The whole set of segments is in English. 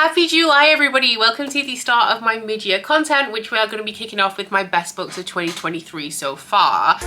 Happy July, everybody! Welcome to the start of my mid-year content, which we are going to be kicking off with my best books of 2023 so far.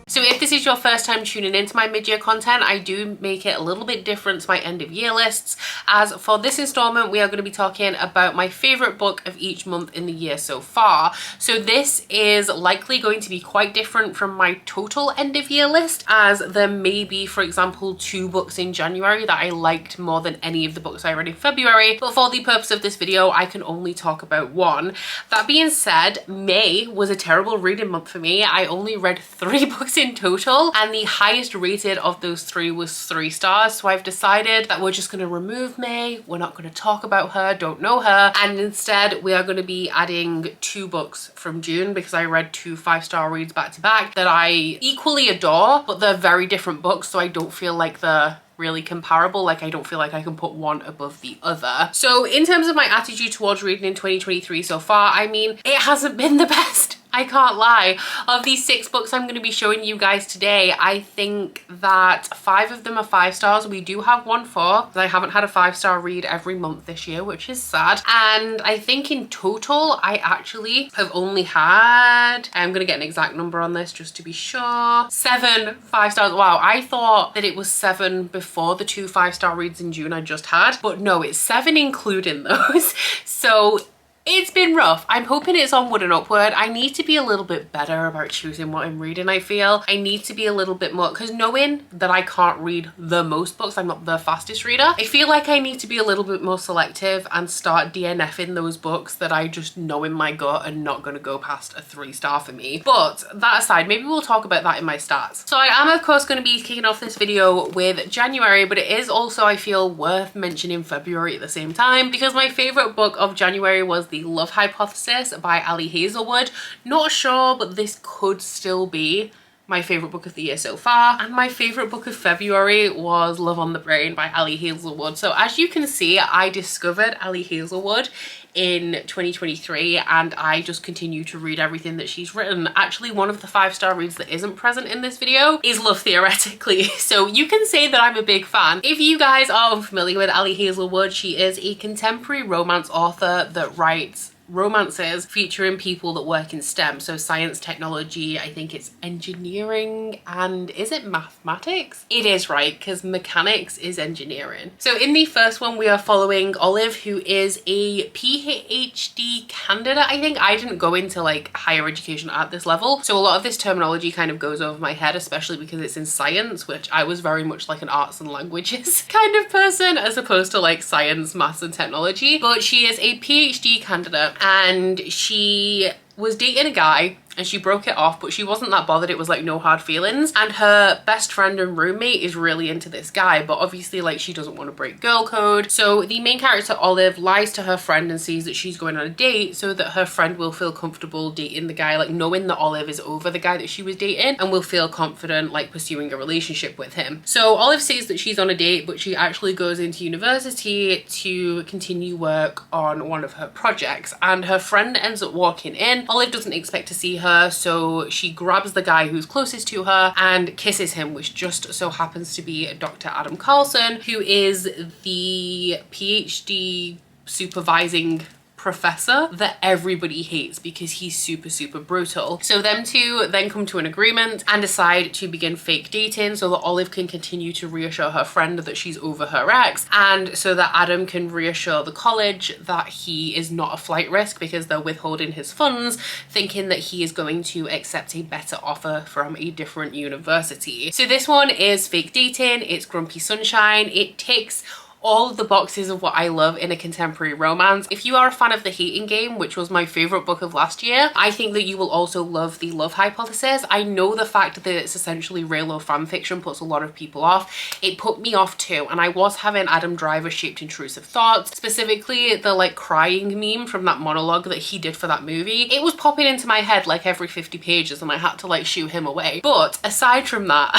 So if this is your first time tuning into my mid-year content, I do make it a little bit different to my end of year lists. As for this installment, we are going to be talking about my favorite book of each month in the year so far. So this is likely going to be quite different from my total end of year list, as there may be, for example, 2 books in January that I liked more than any of the books I read in February. But for the purpose of this video, I can only talk about one. That being said, May was a terrible reading month for me. I only read 3 books in total, and the highest rated of those 3 was 3 stars. So I've decided that we're just going to remove May. We're not going to talk about her, don't know her, and instead we are going to be adding 2 books from June, because I read 2 5-star reads back to back that I equally adore, but they're very different books, so I don't feel like they're really comparable. Like, I don't feel like I can put one above the other. So in terms of my attitude towards reading in 2023 so far, I mean, it hasn't been the best. I can't lie. Of these 6 books I'm going to be showing you guys today, I think that 5 of them are 5 stars. We do have 1 4, because I haven't had a 5-star read every month this year, which is sad. And I think in total, I actually have only had, I'm going to get an exact number on this just to be sure, 7 5 stars. Wow, I thought that it was 7 before the 2 5-star reads in June I just had, but no, it's 7 including those. So it's been rough. I'm hoping it's onward and upward. I need to be a little bit better about choosing what I'm reading, I feel. I need to be a little bit more, because knowing that I can't read the most books, I'm not the fastest reader, I feel like I need to be a little bit more selective and start DNFing those books that I just know in my gut are not going to go past a 3-star for me. But that aside, maybe we'll talk about that in my stats. So I am of course going to be kicking off this video with January, but it is also, I feel, worth mentioning February at the same time, because my favorite book of January was The Love Hypothesis by Ali Hazelwood. Not sure, but this could still be my favorite book of the year so far. And my favorite book of February was Love on the Brain by Ali Hazelwood. So as you can see, I discovered Ali Hazelwood in 2023, and I just continue to read everything that she's written. Actually, one of the 5-star reads that isn't present in this video is Love Theoretically, so you can say that I'm a big fan. If you guys are unfamiliar with Ali Hazelwood, she is a contemporary romance author that writes romances featuring people that work in STEM, so science, technology, I think it's engineering, and is it mathematics? It is, right, because mechanics is engineering. So in the first one, we are following Olive, who is a PhD candidate, I think. I didn't go into like higher education at this level, so a lot of this terminology kind of goes over my head, especially because it's in science, which I was very much like an arts and languages kind of person, as opposed to like science, maths and technology. But she is a PhD candidate, and she was dating a guy and she broke it off, but she wasn't that bothered. It was like no hard feelings, and her best friend and roommate is really into this guy, but obviously like she doesn't want to break girl code. So the main character Olive lies to her friend and sees that she's going on a date so that her friend will feel comfortable dating the guy, like knowing that Olive is over the guy that she was dating, and will feel confident like pursuing a relationship with him. So Olive says that she's on a date, but she actually goes into university to continue work on one of her projects, and her friend ends up walking in. Olive doesn't expect to see her, so she grabs the guy who's closest to her and kisses him, which just so happens to be Dr. Adam Carlson, who is the PhD supervising professor that everybody hates because he's super brutal. So them two then come to an agreement and decide to begin fake dating so that Olive can continue to reassure her friend that she's over her ex, and so that Adam can reassure the college that he is not a flight risk because they're withholding his funds, thinking that he is going to accept a better offer from a different university. So this one is fake dating, it's grumpy sunshine, it takes all of the boxes of what I love in a contemporary romance. If you are a fan of The Hating Game, which was my favorite book of last year, I think that you will also love The Love Hypothesis. I know the fact that it's essentially real love fan fiction puts a lot of people off. It put me off too, and I was having Adam Driver shaped intrusive thoughts, specifically the like crying meme from that monologue that he did for that movie. It was popping into my head like every 50 pages and I had to like shoo him away. But aside from that,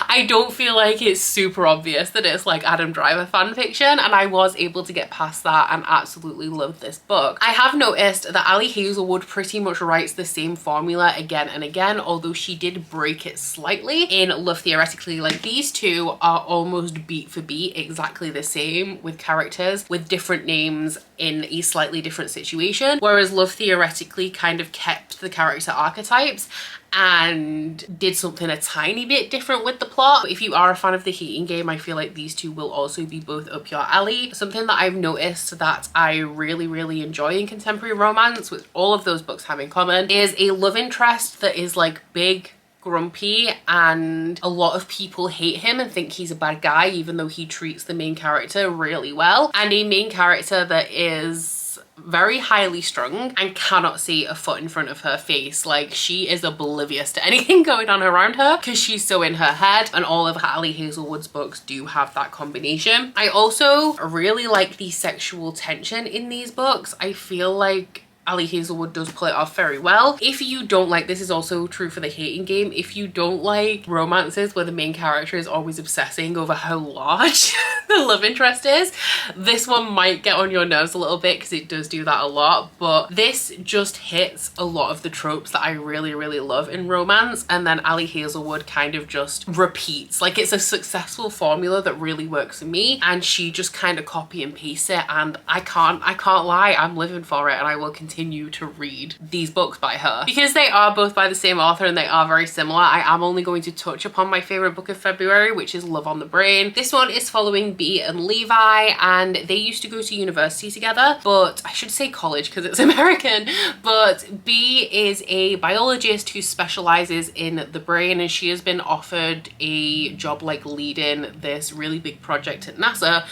I don't feel like it's super obvious that it's like Adam Driver of fan fiction, and I was able to get past that and absolutely love this book. I have noticed that Ali Hazelwood pretty much writes the same formula again and again, although she did break it slightly in Love Theoretically. Like, these two are almost beat for beat exactly the same, with characters with different names in a slightly different situation, whereas Love Theoretically kind of kept the character archetypes and did something a tiny bit different with the plot. If you are a fan of The Hating Game, I feel like these two will also be both up your alley. Something that I've noticed that I really enjoy in contemporary romance, with all of those books have in common, is a love interest that is like big, grumpy, and a lot of people hate him and think he's a bad guy even though he treats the main character really well, and a main character that is very highly strung and cannot see a foot in front of her face. Like, she is oblivious to anything going on around her because she's so in her head, and all of Ali Hazelwood's books do have that combination. I also really like the sexual tension in these books. I feel like Ali Hazelwood does pull it off very well. If you don't like, this is also true for The Hating Game, if you don't like romances where the main character is always obsessing over how large the love interest is, this one might get on your nerves a little bit because it does do that a lot, but this just hits a lot of the tropes that I really love in romance, and then Ali Hazelwood kind of just repeats. Like, it's a successful formula that really works for me, and she just kind of copy and paste it, and I can't lie, I'm living for it, and I will continue to read these books by her because they are both by the same author and they are very similar. I am only going to touch upon my favorite book of February, which is Love on the Brain. This one is following Bea and Levi, and they used to go to university together, but I should say college because it's American, but Bea is a biologist who specializes in the brain, and she has been offered a job like leading this really big project at NASA,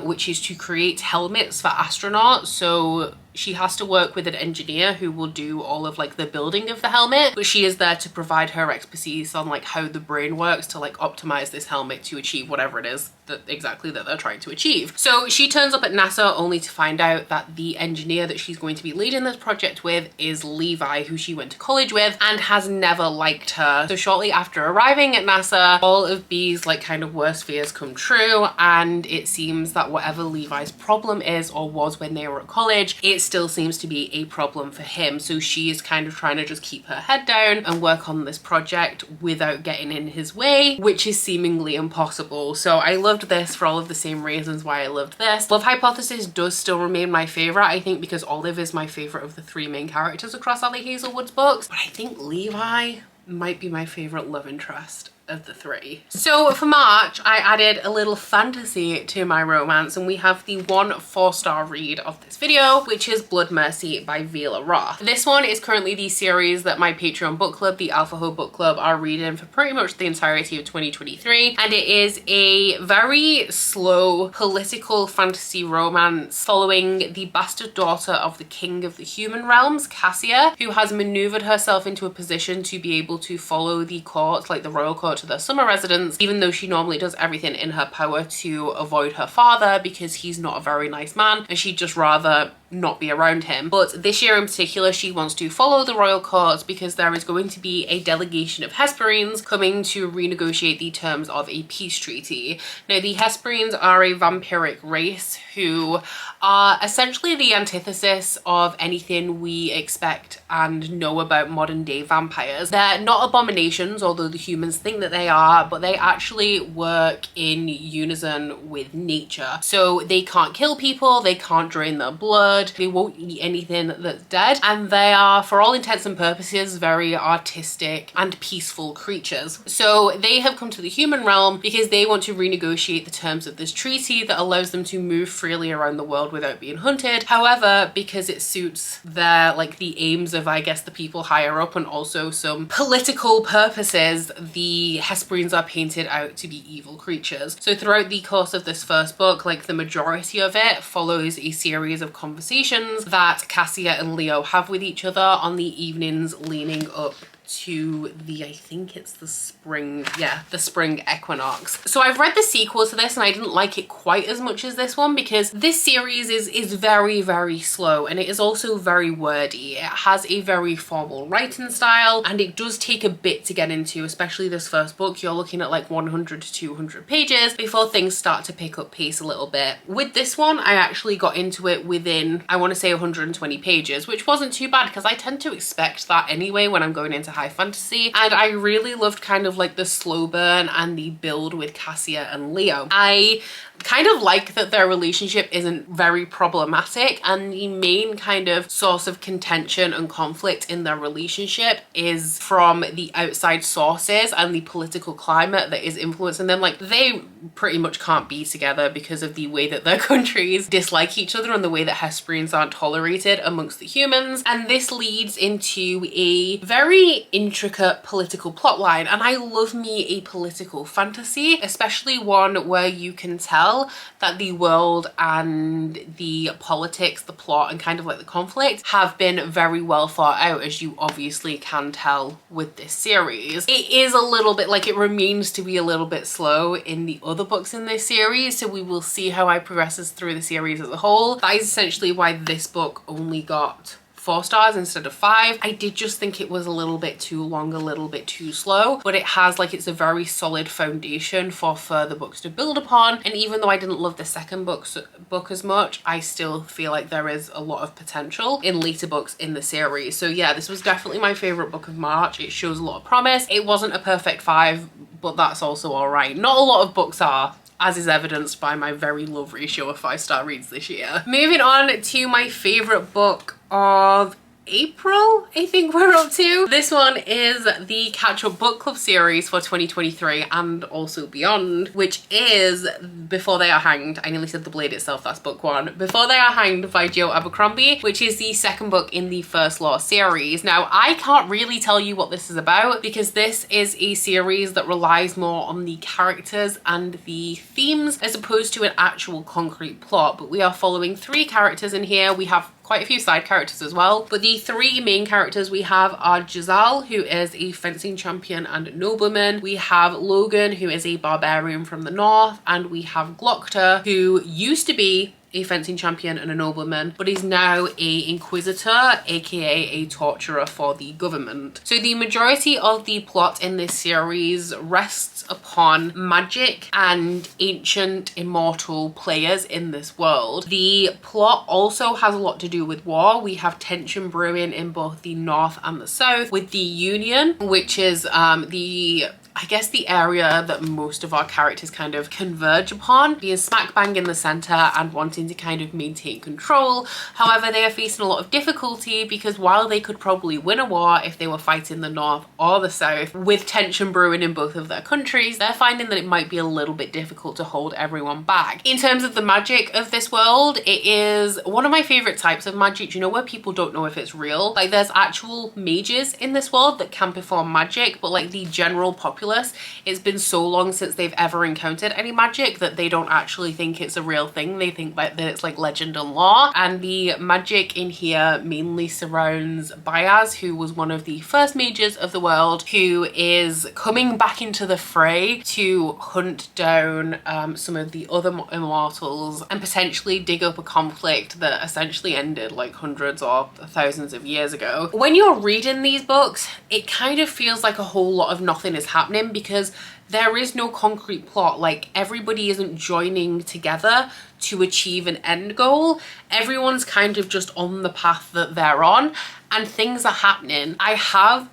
which is to create helmets for astronauts. So she has to work with an engineer who will do all of like the building of the helmet, but she is there to provide her expertise on like how the brain works to like optimize this helmet to achieve whatever it is that they're trying to achieve. So she turns up at NASA only to find out that the engineer that she's going to be leading this project with is Levi, who she went to college with and has never liked her. So shortly after arriving at NASA, all of Bea's like kind of worst fears come true, and it seems that whatever Levi's problem is or was when they were at college, it still seems to be a problem for him. So she is kind of trying to just keep her head down and work on this project without getting in his way, which is seemingly impossible. So I loved this for all of the same reasons why I loved this. Love Hypothesis does still remain my favorite, I think, because Olive is my favorite of the three main characters across Ali Hazelwood's books, but I think Levi might be my favorite love interest of the three. So for March, I added a little fantasy to my romance, and we have the 1 4-star read of this video, which is Blood Mercy by Vila Roth. This one is currently the series that my Patreon book club, the Alpha Ho book club, are reading for pretty much the entirety of 2023, and it is a very slow political fantasy romance following the bastard daughter of the king of the human realms, Cassia, who has maneuvered herself into a position to be able to follow the court, like the royal court, to their summer residence, even though she normally does everything in her power to avoid her father because he's not a very nice man and she'd just rather not be around him. But this year in particular, she wants to follow the royal court because there is going to be a delegation of Hesperines coming to renegotiate the terms of a peace treaty. Now, the Hesperines are a vampiric race who are essentially the antithesis of anything we expect and know about modern day vampires. They're not abominations, although the humans think that they are, but they actually work in unison with nature. So they can't kill people, they can't drain their blood, they won't eat anything that's dead, and they are, for all intents and purposes, very artistic and peaceful creatures. So they have come to the human realm because they want to renegotiate the terms of this treaty that allows them to move freely around the world without being hunted. However, because it suits their, like, the aims of, I guess, the people higher up and also some political purposes, the Hesperines are painted out to be evil creatures. So throughout the course of this first book, like, the majority of it follows a series of conversations that Cassia and Leo have with each other on the evenings leading up to the, I think it's the spring, yeah, the spring equinox. So I've read the sequel to this and I didn't like it quite as much as this one because this series is very, very slow, and it is also very wordy. It has a very formal writing style, and it does take a bit to get into, especially this first book. You're looking at like 100 to 200 pages before things start to pick up pace a little bit. With this one, I actually got into it within, I want to say 120 pages, which wasn't too bad because I tend to expect that anyway when I'm going into high fantasy. And I really loved kind of like the slow burn and the build with Cassia and Leo. I kind of like that their relationship isn't very problematic, and the main kind of source of contention and conflict in their relationship is from the outside sources and the political climate that is influencing them. Like, they pretty much can't be together because of the way that their countries dislike each other and the way that Hesperians aren't tolerated amongst the humans. And this leads into a very intricate political plotline, and I love me a political fantasy, especially one where you can tell that the world and the politics, the plot, and kind of like the conflict have been very well thought out, as you obviously can tell with this series. It is a little bit like, it remains to be a little bit slow in the other books in this series, so we will see how I progresses through the series as a whole. That is essentially why this book only got 4 stars instead of 5. I did just think it was a little bit too long, a little bit too slow, but it has like, it's a very solid foundation for further books to build upon. And even though I didn't love the second book as much, I still feel like there is a lot of potential in later books in the series. So yeah, this was definitely my favorite book of March. It shows a lot of promise. It wasn't a perfect 5, but that's also all right. Not a lot of books are, as is evidenced by my very love ratio of 5-star reads this year. Moving on to my favorite book of April, I think we're up to. This one is the catch-up book club series for 2023 and also beyond, which is Before They Are Hanged. I nearly said The Blade itself, that's book 1. Before They Are Hanged by Joe Abercrombie, which is the second book in the First Law series. Now, I can't really tell you what this is about because this is a series that relies more on the characters and the themes as opposed to an actual concrete plot, but we are following 3 characters in here. We have quite a few side characters as well, but the 3 main characters we have are Giselle, who is a fencing champion and nobleman. We have Logan, who is a barbarian from the north, and we have Glockter, who used to be a fencing champion and a nobleman, but is now a inquisitor, aka a torturer for the government. So the majority of the plot in this series rests upon magic and ancient immortal players in this world. The plot also has a lot to do with war. We have tension brewing in both the north and the south with the Union, which is I guess the area that most of our characters kind of converge upon, being smack bang in the center and wanting to kind of maintain control. However, they are facing a lot of difficulty because while they could probably win a war if they were fighting the north or the south, with tension brewing in both of their countries, they're finding that it might be a little bit difficult to hold everyone back. In terms of the magic of this world, it is one of my favorite types of magic. You know, where people don't know if it's real? Like, there's actual mages in this world that can perform magic, but like the general populace, it's been so long since they've ever encountered any magic that they don't actually think it's a real thing. They think that it's like legend and lore. And the magic in here mainly surrounds Bayaz, who was one of the first mages of the world, who is coming back into the fray to hunt down some of the other immortals and potentially dig up a conflict that essentially ended like hundreds or thousands of years ago. When you're reading these books, it kind of feels like a whole lot of nothing is happening because there is no concrete plot. Like, everybody isn't joining together to achieve an end goal. Everyone's kind of just on the path that they're on and things are happening. I have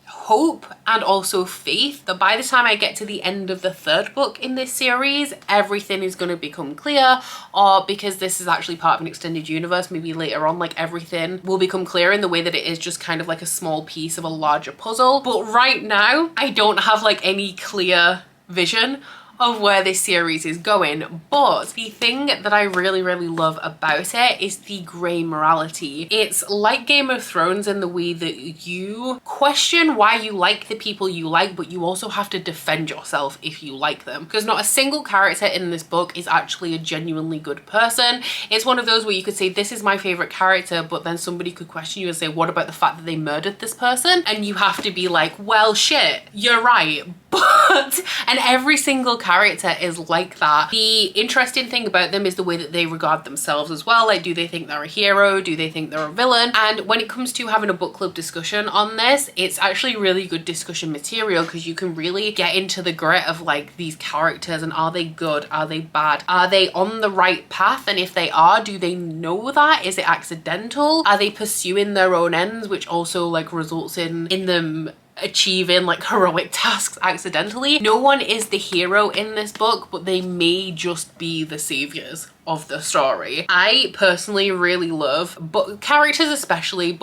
hope and also faith that by the time I get to the end of the 3rd book in this series, everything is going to become clear, or because this is actually part of an extended universe, maybe later on, like, everything will become clear in the way that it is just kind of like a small piece of a larger puzzle. But right now, I don't have like any clear vision of where this series is going. But the thing that I really, really love about it is the grey morality. It's like Game of Thrones in the way that you question why you like the people you like, but you also have to defend yourself if you like them. Because not a single character in this book is actually a genuinely good person. It's one of those where you could say, this is my favorite character, but then somebody could question you and say, what about the fact that they murdered this person? And you have to be like, well, shit, you're right. But, and every single character is like that. The interesting thing about them is the way that they regard themselves as well. Like, do they think they're a hero? Do they think they're a villain? And when it comes to having a book club discussion on this, it's actually really good discussion material because you can really get into the grit of like these characters and are they good? Are they bad? Are they on the right path? And if they are, do they know that? Is it accidental? Are they pursuing their own ends, which also like results in them achieving like heroic tasks accidentally? No one is the hero in this book, but they may just be the saviors of the story. I personally really love characters especially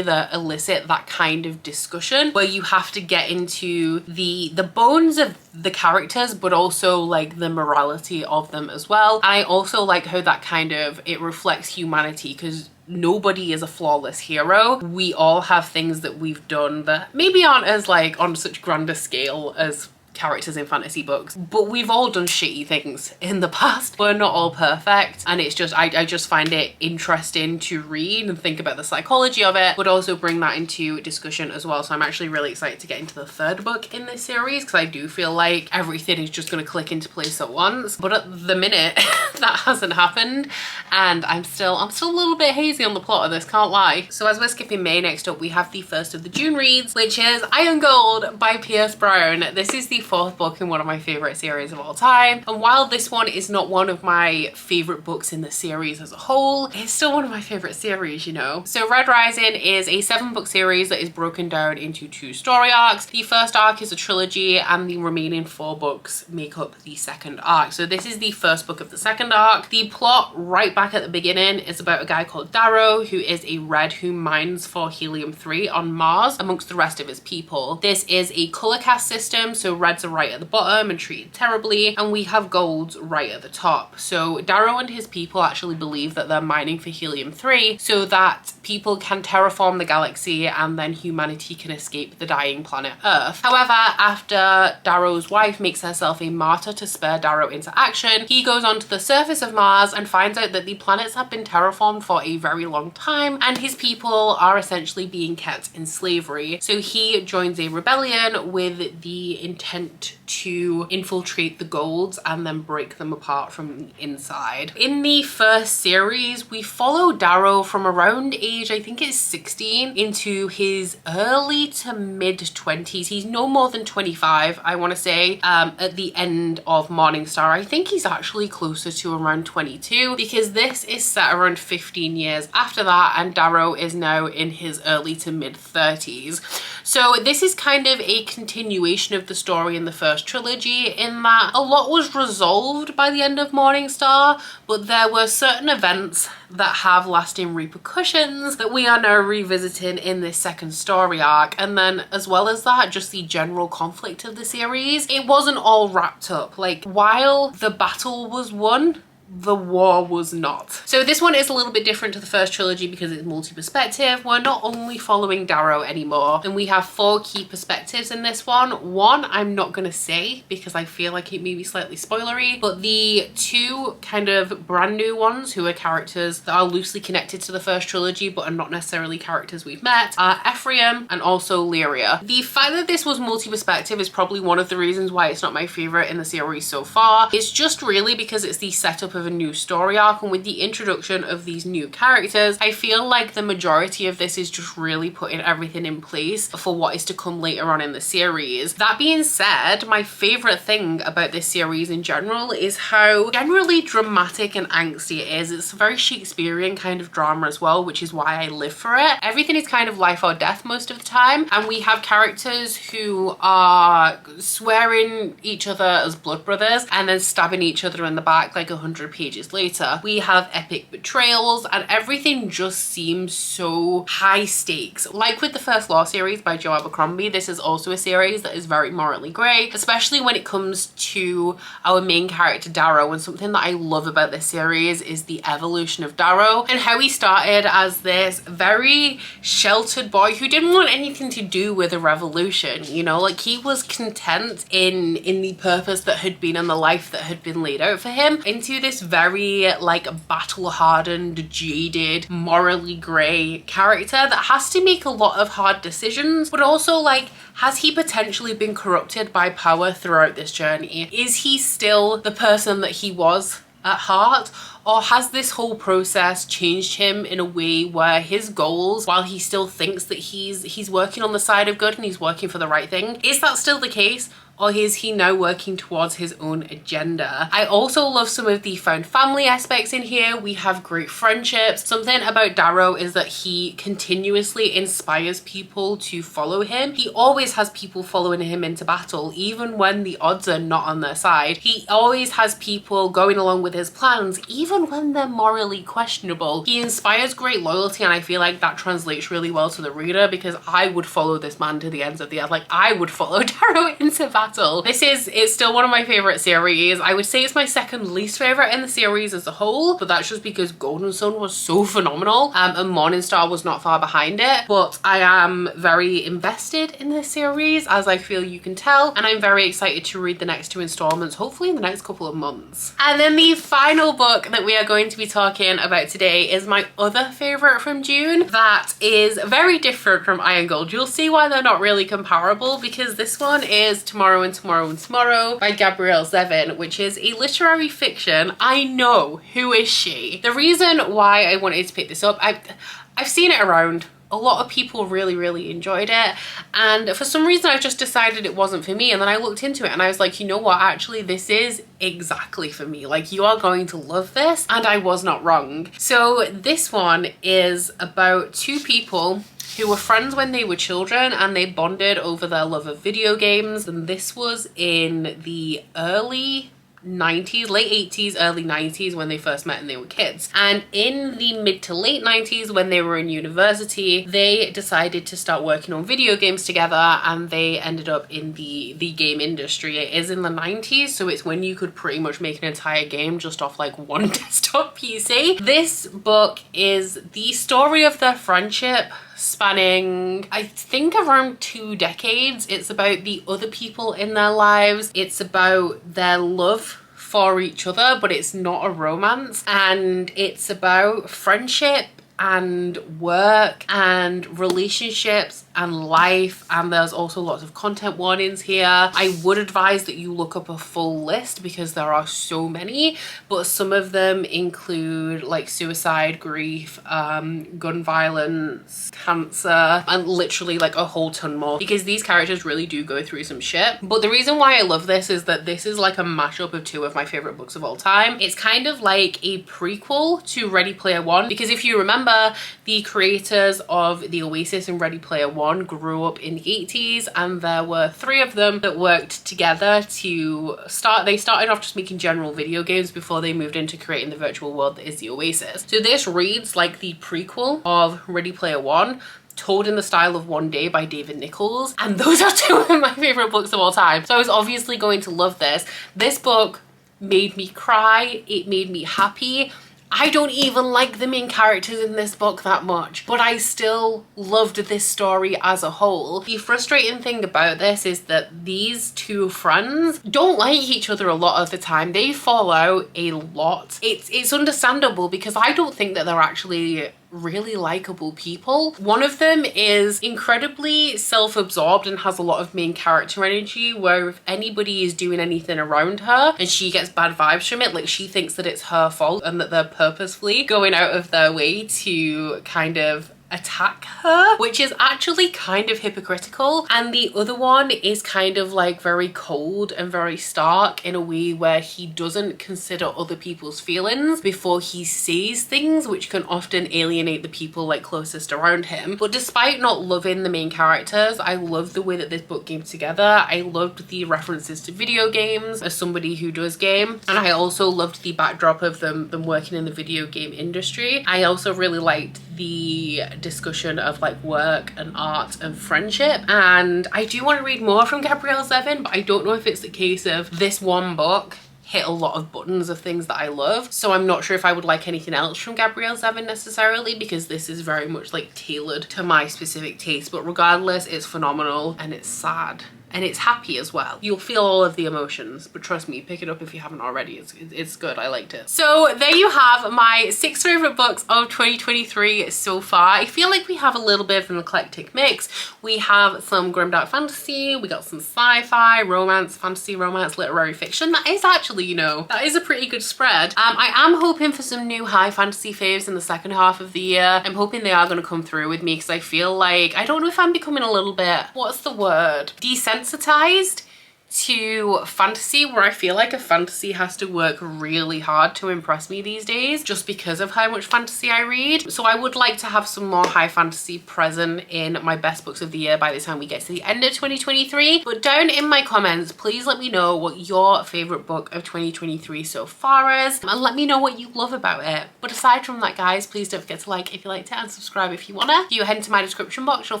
that elicit that kind of discussion where you have to get into the bones of the characters, but also like the morality of them as well. I also like how that kind of, it reflects humanity because nobody is a flawless hero. We all have things that we've done that maybe aren't as like on such grander scale as characters in fantasy books, but we've all done shitty things in the past. We're not all perfect, and it's just I just find it interesting to read and think about the psychology of it, but also bring that into discussion as well. So I'm actually really excited to get into the third book in this series because I do feel like everything is just going to click into place at once, but at the minute that hasn't happened, and I'm still a little bit hazy on the plot of this, can't lie. So as we're skipping May, next up we have the first of the June reads, which is Iron Gold by Pierce Brown. This is the fourth book in one of my favorite series of all time, and while this one is not one of my favorite books in the series as a whole, it's still one of my favorite series, you know. So Red Rising is a 7-book series that is broken down into 2 story arcs. The first arc is a trilogy and the remaining 4 books make up the second arc. So this is the first book of the second arc. The plot right back at the beginning is about a guy called Darrow who is a red who mines for helium-3 on Mars amongst the rest of his people. This is a color caste system, so reds are right at the bottom and treated terribly, and we have golds right at the top. So Darrow and his people actually believe that they're mining for helium-3 so that people can terraform the galaxy and then humanity can escape the dying planet Earth. However, after Darrow's wife makes herself a martyr to spur Darrow into action, he goes onto the surface of Mars and finds out that the planets have been terraformed for a very long time and his people are essentially being kept in slavery. So he joins a rebellion with the intent to infiltrate the golds and then break them apart from the inside. In the first series, we follow Darrow from around age, I think it's 16, into his early to mid 20s. He's no more than 25, I want to say, at the end of Morningstar. I think he's actually closer to around 22 because this is set around 15 years after that, and Darrow is now in his early to mid 30s. So this is kind of a continuation of the story in the first trilogy in that a lot was resolved by the end of Morningstar, but there were certain events that have lasting repercussions that we are now revisiting in this second story arc. And then as well as that, just the general conflict of the series, it wasn't all wrapped up. Like, while the battle was won, the war was not. So this one is a little bit different to the first trilogy because it's multi-perspective. We're not only following Darrow anymore, and we have 4 key perspectives in this one. One I'm not gonna say because I feel like it may be slightly spoilery, but the 2 kind of brand new ones who are characters that are loosely connected to the first trilogy but are not necessarily characters we've met are Ephraim and also Lyria. The fact that this was multi-perspective is probably one of the reasons why it's not my favorite in the series so far. It's just really because it's the setup of a new story arc, and with the introduction of these new characters, I feel like the majority of this is just really putting everything in place for what is to come later on in the series. That being said, my favorite thing about this series in general is how generally dramatic and angsty it is. It's a very Shakespearean kind of drama as well, which is why I live for it. Everything is kind of life or death most of the time, and we have characters who are swearing each other as blood brothers and then stabbing each other in the back like 100 200 pages later. We have epic betrayals, and everything just seems so high stakes. Like with the First Law series by Joe Abercrombie, this is also a series that is very morally grey, especially when it comes to our main character Darrow. And something that I love about this series is the evolution of Darrow and how he started as this very sheltered boy who didn't want anything to do with a revolution, you know, like he was content in the purpose that had been in the life that had been laid out for him, into this very like battle hardened, jaded, morally grey character that has to make a lot of hard decisions, but also like, has he potentially been corrupted by power throughout this journey? Is he still the person that he was at heart? Or has this whole process changed him in a way where his goals, while he still thinks that he's working on the side of good and he's working for the right thing, is that still the case? Or is he now working towards his own agenda? I also love some of the found family aspects in here. We have great friendships. Something about Darrow is that he continuously inspires people to follow him. He always has people following him into battle, even when the odds are not on their side. He always has people going along with his plans, even when they're morally questionable. He inspires great loyalty, and I feel like that translates really well to the reader, because I would follow this man to the ends of the earth. Like, I would follow Darrow into battle. It's still one of my favorite series. I would say it's my second least favorite in the series as a whole, but that's just because Golden Sun was so phenomenal, and Morning Star was not far behind it. But I am very invested in this series, as I feel you can tell, and I'm very excited to read the next 2 installments, hopefully in the next couple of months. And then the final book that we are going to be talking about today is my other favorite from June. That is very different from Iron Gold. You'll see why they're not really comparable, because this one is Tomorrow and Tomorrow and Tomorrow by Gabrielle Zevin, which is a literary fiction. I know, who is she? The reason why I wanted to pick this up, I've seen it around. A lot of people really enjoyed it, and for some reason I just decided it wasn't for me. And then I looked into it and I was like, you know what, actually this is exactly for me. Like, you are going to love this, and I was not wrong. So this one is about 2 people who were friends when they were children, and they bonded over their love of video games. And this was in the early 90s, late 80s, early 90s, when they first met and they were kids. And in the mid to late 90s, when they were in university, they decided to start working on video games together, and they ended up in the game industry. It is in the 90s, so it's when you could pretty much make an entire game just off like one desktop PC. This book is the story of their friendship, spanning I think around 2 decades. It's about the other people in their lives. It's about their love for each other, but it's not a romance. And it's about friendship and work and relationships and life, and there's also lots of content warnings here. I would advise that you look up a full list, because there are so many, but some of them include like suicide, grief, gun violence, cancer, and literally like a whole ton more, because these characters really do go through some shit. But the reason why I love this is that this is like a mashup of 2 of my favorite books of all time. It's kind of like a prequel to Ready Player One, because if you remember, the creators of The Oasis and Ready Player One grew up in the 80s, and there were 3 of them that worked together to start. They started off just making general video games before they moved into creating the virtual world that is The Oasis. So this reads like the prequel of Ready Player One, told in the style of One Day by David Nichols, and those are 2 of my favorite books of all time. So I was obviously going to love this. This book made me cry, it made me happy. I don't even like the main characters in this book that much, but I still loved this story as a whole. The frustrating thing about this is that these 2 friends don't like each other a lot of the time. They fall out a lot. It's understandable, because I don't think that they're actually really likable people. One of them is incredibly self-absorbed and has a lot of main character energy, where if anybody is doing anything around her and she gets bad vibes from it, like she thinks that it's her fault and that they're purposefully going out of their way to kind of attack her, which is actually kind of hypocritical. And the other one is kind of like very cold and very stark in a way where he doesn't consider other people's feelings before he says things, which can often alienate the people like closest around him. But despite not loving the main characters, I love the way that this book came together. I loved the references to video games as somebody who does game, and I also loved the backdrop of them working in the video game industry. I also really liked the discussion of like work and art and friendship, and I do want to read more from Gabrielle Zevin, but I don't know if it's the case of this one book hit a lot of buttons of things that I love, so I'm not sure if I would like anything else from Gabrielle Zevin necessarily, because this is very much like tailored to my specific taste. But regardless, it's phenomenal, and it's sad and it's happy as well. You'll feel all of the emotions, but trust me, pick it up if you haven't already. It's good. I liked it. So there you have my 6 favorite books of 2023 so far. I feel like we have a little bit of an eclectic mix. We have some grimdark fantasy, we got some sci-fi, romance, fantasy, romance, literary fiction. That is actually, you know, that is a pretty good spread. I am hoping for some new high fantasy faves in the second half of the year. I'm hoping they are going to come through with me, because I feel like, I don't know if I'm becoming a little bit, what's the word? Desensitized to fantasy, where I feel like a fantasy has to work really hard to impress me these days just because of how much fantasy I read. So I would like to have some more high fantasy present in my best books of the year by the time we get to the end of 2023. But down in my comments, please let me know what your favorite book of 2023 so far is, and let me know what you love about it. But aside from that, guys, please don't forget to like if you liked it and subscribe if you wanna. If you head into my description box, you'll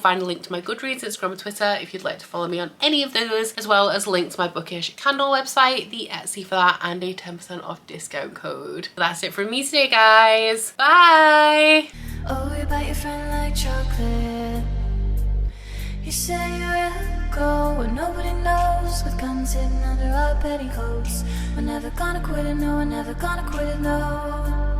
find a link to my Goodreads, Instagram and Twitter if you'd like to follow me on any of those, as well as links to my Bookish candle website, the Etsy for that, and a 10% off discount code. But that's it from me today, guys. Bye! Oh, you bite your friend like chocolate. You say you'll go where nobody knows, with guns hidden under our petticoats. We're never gonna quit it, no, we're never gonna quit it, no.